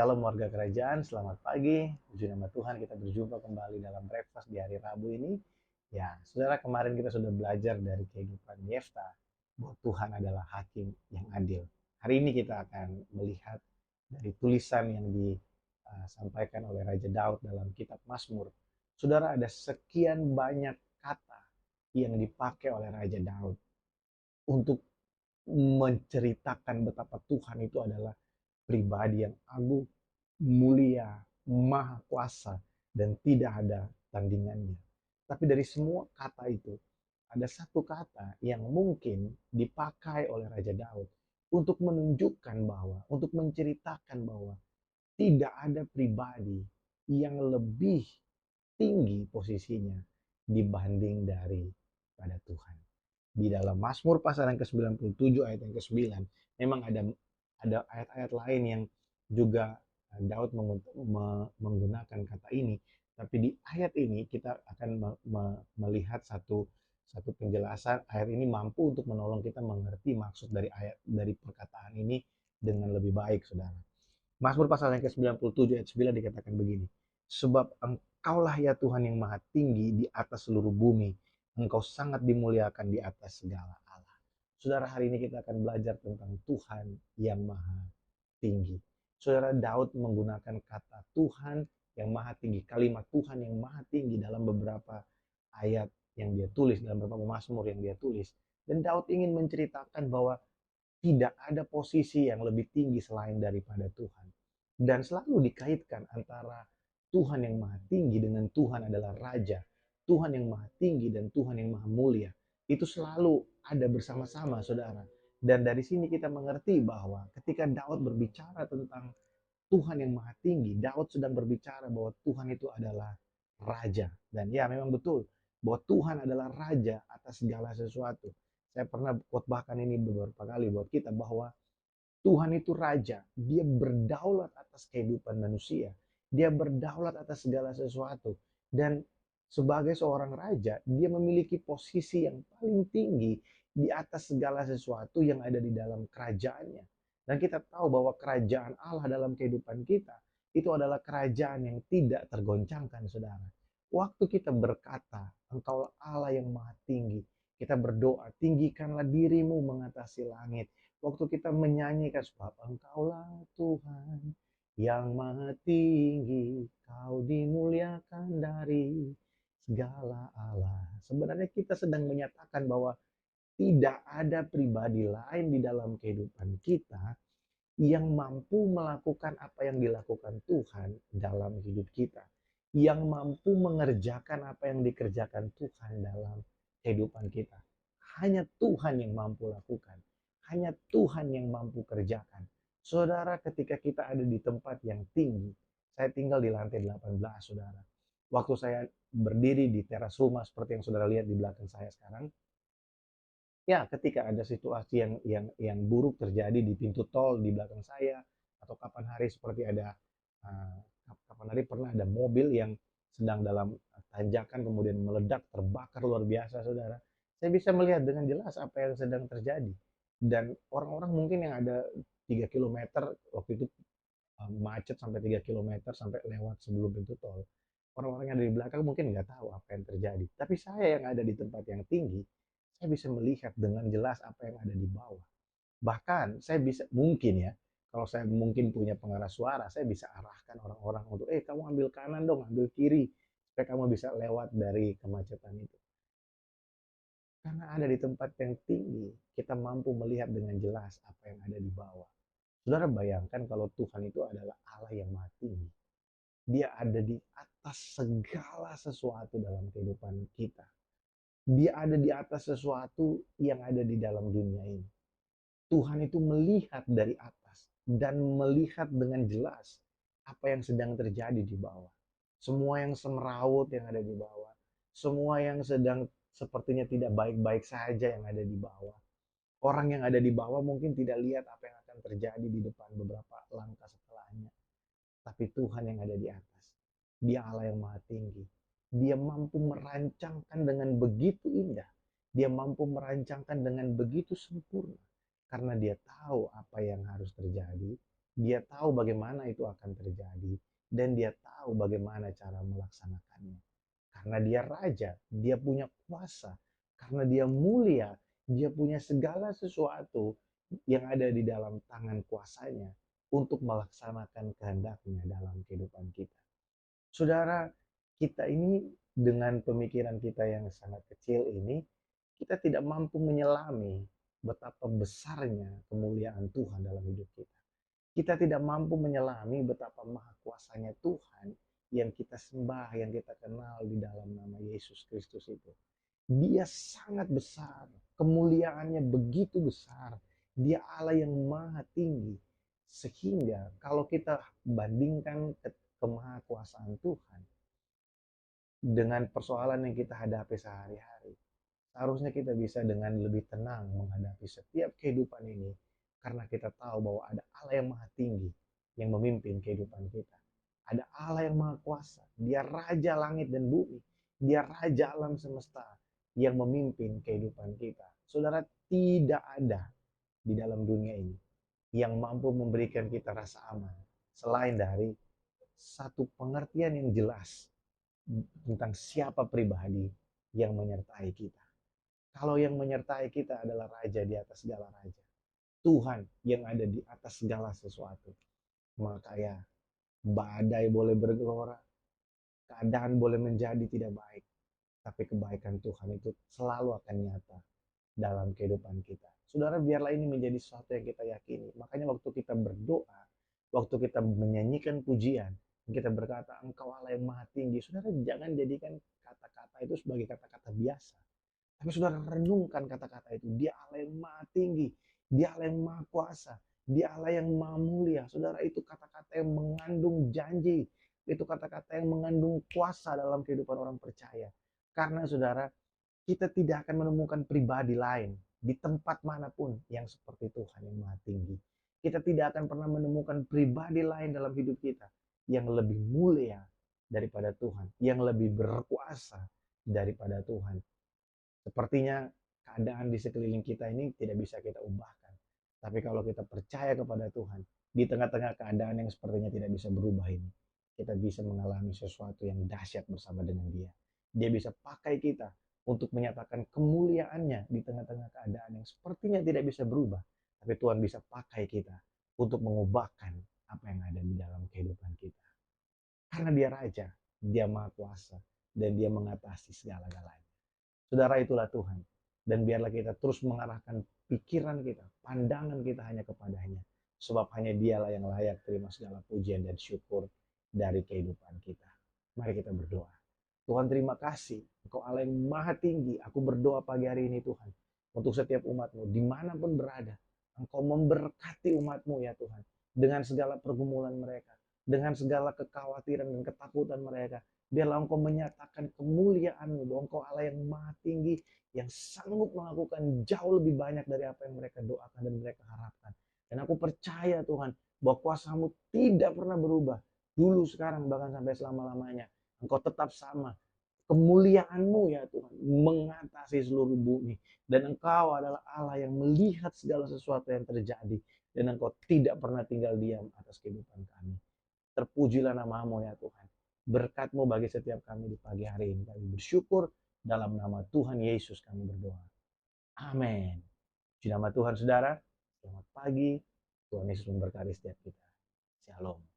Shalom warga kerajaan, selamat pagi. Puji nama Tuhan, kita berjumpa kembali dalam breakfast di hari Rabu ini. Ya, saudara, kemarin kita sudah belajar dari kehidupan Yefta bahwa Tuhan adalah hakim yang adil. Hari ini kita akan melihat dari tulisan yang disampaikan oleh Raja Daud dalam kitab Mazmur. Saudara, ada sekian banyak kata yang dipakai oleh Raja Daud untuk menceritakan betapa Tuhan itu adalah pribadi yang agung, mulia, maha kuasa, dan tidak ada tandingannya. Tapi dari semua kata itu, ada satu kata yang mungkin dipakai oleh Raja Daud untuk menunjukkan bahwa, untuk menceritakan bahwa tidak ada pribadi yang lebih tinggi posisinya dibanding daripada Tuhan. Di dalam Mazmur pasal yang ke-97 ayat yang ke-9 memang ada ayat-ayat lain yang juga Daud menggunakan kata ini, tapi di ayat ini kita akan melihat satu penjelasan. Ayat ini mampu untuk menolong kita mengerti maksud dari perkataan ini dengan lebih baik, saudara. Mazmur pasal yang ke-97 ayat 9 dikatakan begini, sebab engkaulah ya Tuhan yang maha tinggi di atas seluruh bumi, engkau sangat dimuliakan di atas segala Allah. Saudara, hari ini kita akan belajar tentang Tuhan yang maha tinggi. Saudara, Daud menggunakan kata Tuhan yang maha tinggi, kalimat Tuhan yang maha tinggi dalam beberapa ayat yang dia tulis, dalam beberapa Mazmur yang dia tulis. Dan Daud ingin menceritakan bahwa tidak ada posisi yang lebih tinggi selain daripada Tuhan. Dan selalu dikaitkan antara Tuhan yang maha tinggi dengan Tuhan adalah Raja. Tuhan yang maha tinggi dan Tuhan yang maha mulia. Itu selalu ada bersama-sama, saudara. Dan dari sini kita mengerti bahwa ketika Daud berbicara tentang Tuhan yang maha tinggi, Daud sedang berbicara bahwa Tuhan itu adalah Raja. Dan ya, memang betul bahwa Tuhan adalah Raja atas segala sesuatu. Saya pernah khotbahkan ini beberapa kali buat kita bahwa Tuhan itu raja, dia berdaulat atas kehidupan manusia, dia berdaulat atas segala sesuatu, dan sebagai seorang raja, dia memiliki posisi yang paling tinggi di atas segala sesuatu yang ada di dalam kerajaannya. Dan kita tahu bahwa kerajaan Allah dalam kehidupan kita itu adalah kerajaan yang tidak tergoncangkan, saudara. Waktu kita berkata, Engkau Allah yang maha tinggi, kita berdoa, tinggikanlah dirimu mengatasi langit. Waktu kita menyanyikan, sebab engkaulah Tuhan yang maha tinggi, kau dimuliakan dari segala Allah. Sebenarnya kita sedang menyatakan bahwa tidak ada pribadi lain di dalam kehidupan kita yang mampu melakukan apa yang dilakukan Tuhan dalam hidup kita. Yang mampu mengerjakan apa yang dikerjakan Tuhan dalam kehidupan kita. Hanya Tuhan yang mampu lakukan. Hanya Tuhan yang mampu kerjakan. Saudara, ketika kita ada di tempat yang tinggi, saya tinggal di lantai 18, saudara. Waktu saya berdiri di teras rumah seperti yang saudara lihat di belakang saya sekarang, ya, ketika ada situasi yang buruk terjadi di pintu tol di belakang saya, atau kapan hari seperti ada uh, kapan hari pernah ada mobil yang sedang dalam tanjakan kemudian meledak terbakar luar biasa, saudara. Saya bisa melihat dengan jelas apa yang sedang terjadi, dan orang-orang mungkin yang ada 3 kilometer waktu itu macet sampai 3 kilometer sampai lewat sebelum pintu tol. Orang-orang yang ada di belakang mungkin nggak tahu apa yang terjadi. Tapi saya yang ada di tempat yang tinggi, saya bisa melihat dengan jelas apa yang ada di bawah. Bahkan saya bisa mungkin ya, kalau saya mungkin punya pengeras suara, saya bisa arahkan orang-orang untuk, kamu ambil kanan dong, ambil kiri, supaya kamu bisa lewat dari kemacetan itu. Karena ada di tempat yang tinggi, kita mampu melihat dengan jelas apa yang ada di bawah. Saudara, bayangkan kalau Tuhan itu adalah Allah yang maha tinggi. Dia ada di atas segala sesuatu dalam kehidupan kita. Dia ada di atas sesuatu yang ada di dalam dunia ini. Tuhan itu melihat dari atas dan melihat dengan jelas apa yang sedang terjadi di bawah. Semua yang semrawut yang ada di bawah. Semua yang sedang sepertinya tidak baik-baik saja yang ada di bawah. Orang yang ada di bawah mungkin tidak lihat apa yang akan terjadi di depan beberapa langkah setelahnya. Tapi Tuhan yang ada di atas. Dia Allah yang maha tinggi. Dia mampu merancangkan dengan begitu indah. Dia mampu merancangkan dengan begitu sempurna. Karena dia tahu apa yang harus terjadi. Dia tahu bagaimana itu akan terjadi dan dia tahu bagaimana cara melaksanakannya. Karena dia raja, dia punya kuasa. Karena dia mulia, dia punya segala sesuatu yang ada di dalam tangan kuasanya untuk melaksanakan kehendaknya dalam kehidupan kita. Saudara, kita ini dengan pemikiran kita yang sangat kecil ini, kita tidak mampu menyelami betapa besarnya kemuliaan Tuhan dalam hidup kita. Kita tidak mampu menyelami betapa maha kuasanya Tuhan yang kita sembah, yang kita kenal di dalam nama Yesus Kristus itu. Dia sangat besar, kemuliaannya begitu besar. Dia Allah yang maha tinggi. Sehingga kalau kita bandingkan kemahakuasaan Tuhan dengan persoalan yang kita hadapi sehari-hari, seharusnya kita bisa dengan lebih tenang menghadapi setiap kehidupan ini karena kita tahu bahwa ada Allah yang maha tinggi yang memimpin kehidupan kita. Ada Allah yang maha kuasa, dia raja langit dan bumi, dia raja alam semesta yang memimpin kehidupan kita. Saudara, tidak ada di dalam dunia ini yang mampu memberikan kita rasa aman selain dari satu pengertian yang jelas tentang siapa pribadi yang menyertai kita. Kalau yang menyertai kita adalah raja di atas segala raja, Tuhan yang ada di atas segala sesuatu, maka ya badai boleh bergelora, keadaan boleh menjadi tidak baik, tapi kebaikan Tuhan itu selalu akan nyata dalam kehidupan kita. Saudara, biarlah ini menjadi sesuatu yang kita yakini. Makanya waktu kita berdoa, waktu kita menyanyikan pujian, kita berkata, Engkau Allah yang maha tinggi. Saudara, jangan jadikan kata-kata itu sebagai kata-kata biasa. Tapi saudara renungkan kata-kata itu. Dia Allah yang maha tinggi. Dia Allah yang maha kuasa. Dia Allah yang maha mulia. Saudara, itu kata-kata yang mengandung janji. Itu kata-kata yang mengandung kuasa dalam kehidupan orang percaya. Karena saudara, kita tidak akan menemukan pribadi lain di tempat manapun yang seperti Tuhan yang maha tinggi. Kita tidak akan pernah menemukan pribadi lain dalam hidup kita yang lebih mulia daripada Tuhan, yang lebih berkuasa daripada Tuhan. Sepertinya keadaan di sekeliling kita ini tidak bisa kita ubahkan. Tapi kalau kita percaya kepada Tuhan, di tengah-tengah keadaan yang sepertinya tidak bisa berubah ini, kita bisa mengalami sesuatu yang dahsyat bersama dengan Dia. Dia bisa pakai kita untuk menyatakan kemuliaannya di tengah-tengah keadaan yang sepertinya tidak bisa berubah. Tapi Tuhan bisa pakai kita untuk mengubahkan apa yang ada di dalam kehidupan kita. Karena Dia Raja, Dia Maha Kuasa, dan Dia mengatasi segala-galanya. Saudara, itulah Tuhan. Dan biarlah kita terus mengarahkan pikiran kita, pandangan kita hanya kepadanya. Sebab hanya Dialah yang layak terima segala pujian dan syukur dari kehidupan kita. Mari kita berdoa. Tuhan, terima kasih. Engkau Allah yang maha tinggi. Aku berdoa pagi hari ini Tuhan. Untuk setiap umat-Mu, dimanapun berada. Engkau memberkati umat-Mu ya Tuhan. Dengan segala pergumulan mereka. Dengan segala kekhawatiran dan ketakutan mereka. Biarlah Engkau menyatakan kemuliaan-Mu, bahwa Engkau Allah yang maha tinggi, yang sanggup melakukan jauh lebih banyak dari apa yang mereka doakan dan mereka harapkan. Dan aku percaya Tuhan, bahwa kuasa-Mu tidak pernah berubah. Dulu, sekarang, bahkan sampai selama-lamanya. Engkau tetap sama. Kemuliaan-Mu ya Tuhan mengatasi seluruh bumi. Dan Engkau adalah Allah yang melihat segala sesuatu yang terjadi. Dan Engkau tidak pernah tinggal diam atas kehidupan kami. Terpujilah nama-Mu ya Tuhan. Berkat-Mu bagi setiap kami di pagi hari ini. Kami bersyukur dalam nama Tuhan Yesus kami berdoa. Amin. Di nama Tuhan saudara, selamat pagi. Tuhan Yesus memberkati setiap kita. Shalom.